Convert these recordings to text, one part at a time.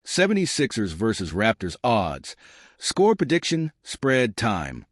76ers versus Raptors odds. Score prediction, spread time.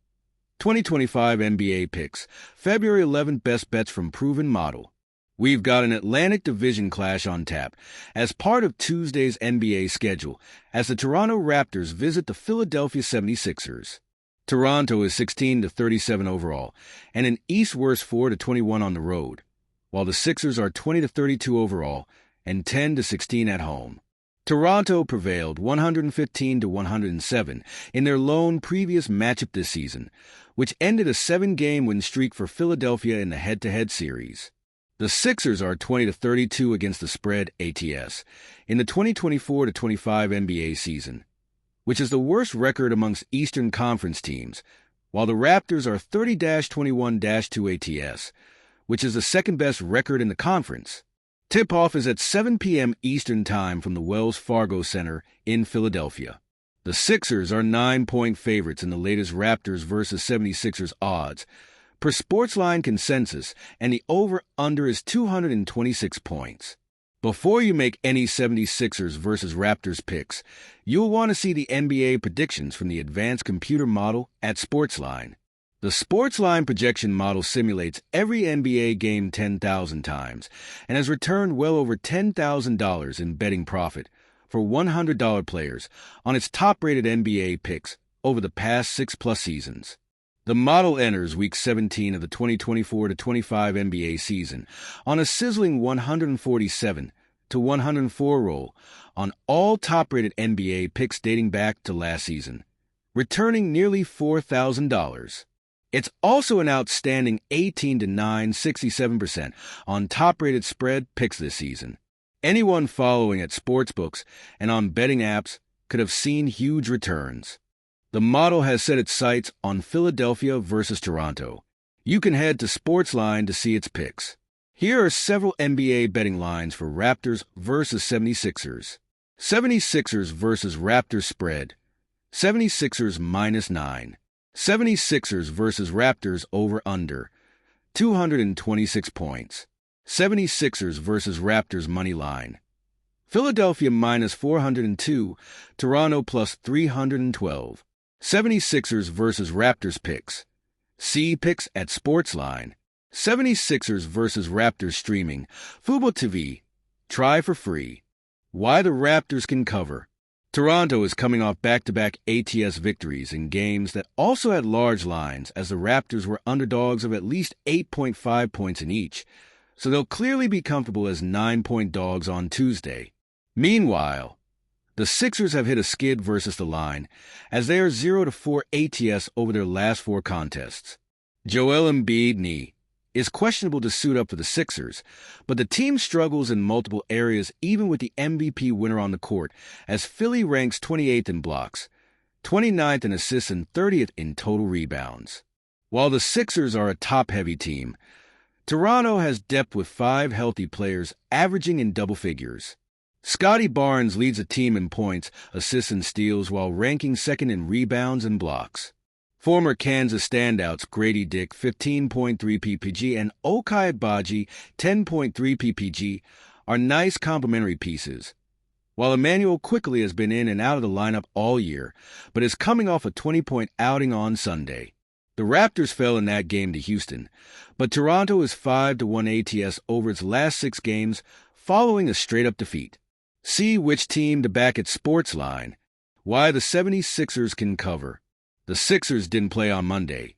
2025 NBA picks. February 11th best bets from proven model. We've got an Atlantic Division clash on tap as part of Tuesday's NBA schedule as the Toronto Raptors visit the Philadelphia 76ers. Toronto is 16-37 overall and an East-West 4-21 on the road, while the Sixers are 20-32 overall and 10-16 at home. Toronto prevailed 115-107 in their lone previous matchup this season, which ended a 7-game win streak for Philadelphia in the head-to-head series. The Sixers are 20-32 against the spread ATS in the 2024-25 NBA season, which is the worst record amongst Eastern Conference teams, while the Raptors are 30-21-2 ATS, which is the second-best record in the conference. Tip-off is at 7 p.m. Eastern Time from the Wells Fargo Center in Philadelphia. The Sixers are 9-point favorites in the latest Raptors versus 76ers odds, per Sportsline consensus, and the over-under is 226 points. Before you make any 76ers versus Raptors picks, you'll want to see the NBA predictions from the advanced computer model at Sportsline. The Sportsline projection model simulates every NBA game 10,000 times and has returned well over $10,000 in betting profit for $100 players on its top-rated NBA picks over the past 6+ seasons. The model enters Week 17 of the 2024-25 NBA season on a sizzling 147-104 roll on all top-rated NBA picks dating back to last season, returning nearly $4,000. It's also an outstanding 18-9, 67% on top-rated spread picks this season. Anyone following at sportsbooks and on betting apps could have seen huge returns. The model has set its sights on Philadelphia versus Toronto. You can head to Sportsline to see its picks. Here are several NBA betting lines for Raptors versus 76ers. 76ers versus Raptors spread. 76ers -9. 76ers versus Raptors over-under. 226 points. 76ers versus Raptors money line. Philadelphia -402. Toronto +312. 76ers versus Raptors picks. See picks at Sportsline. 76ers versus Raptors streaming. Fubo TV. Try for free. Why the Raptors can cover. Toronto is coming off back-to-back ATS victories in games that also had large lines as the Raptors were underdogs of at least 8.5 points in each, so they'll clearly be comfortable as 9-point dogs on Tuesday. Meanwhile, the Sixers have hit a skid versus the line, as they are 0-4 ATS over their last 4 contests. Joel Embiid knee is questionable to suit up for the Sixers, but the team struggles in multiple areas even with the MVP winner on the court, as Philly ranks 28th in blocks, 29th in assists, and 30th in total rebounds. While the Sixers are a top-heavy team, Toronto has depth with 5 healthy players averaging in double figures. Scotty Barnes leads the team in points, assists, and steals while ranking second in rebounds and blocks. Former Kansas standouts Grady Dick 15.3 ppg and Ochai Agbaji 10.3 ppg are nice complementary pieces, while Emmanuel Quickley has been in and out of the lineup all year, but is coming off a 20-point outing on Sunday. The Raptors fell in that game to Houston, but Toronto is 5-1 ATS over its last 6 games following a straight-up defeat. See which team to back at Sportsline. Why the 76ers can cover. The Sixers didn't play on Monday,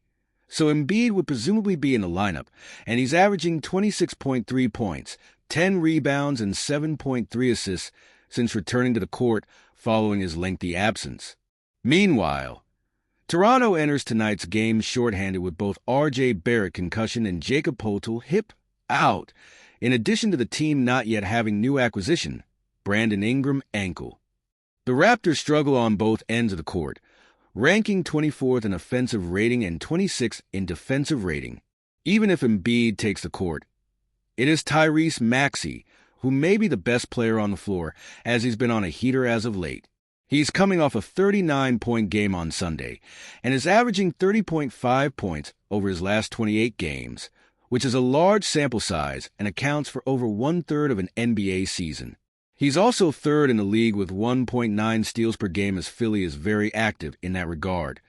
so Embiid would presumably be in the lineup, and he's averaging 26.3 points, 10 rebounds, and 7.3 assists since returning to the court following his lengthy absence. Meanwhile, Toronto enters tonight's game shorthanded with both R.J. Barrett concussion and Jakob Poeltl hip out, in addition to the team not yet having new acquisition, Brandon Ingram ankle. The Raptors struggle on both ends of the court, ranking 24th in offensive rating and 26th in defensive rating. Even if Embiid takes the court, it is Tyrese Maxey, who may be the best player on the floor, as he's been on a heater as of late. He's coming off a 39-point game on Sunday and is averaging 30.5 points over his last 28 games, which is a large sample size and accounts for over 1/3 of an NBA season. He's also third in the league with 1.9 steals per game, as Philly is very active in that regard,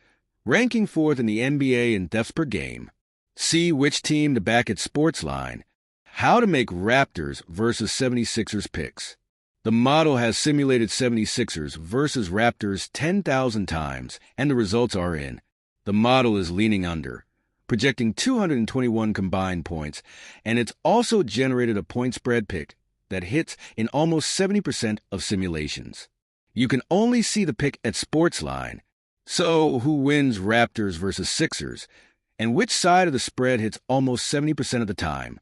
ranking fourth in the NBA in deaths per game. See which team to back at Sportsline. How to make Raptors versus 76ers picks. The model has simulated 76ers versus Raptors 10,000 times, and the results are in. The model is leaning under, projecting 221 combined points, and it's also generated a point spread pick that hits in almost 70% of simulations. You can only see the pick at Sportsline. So, who wins Raptors versus Sixers, and which side of the spread hits almost 70% of the time?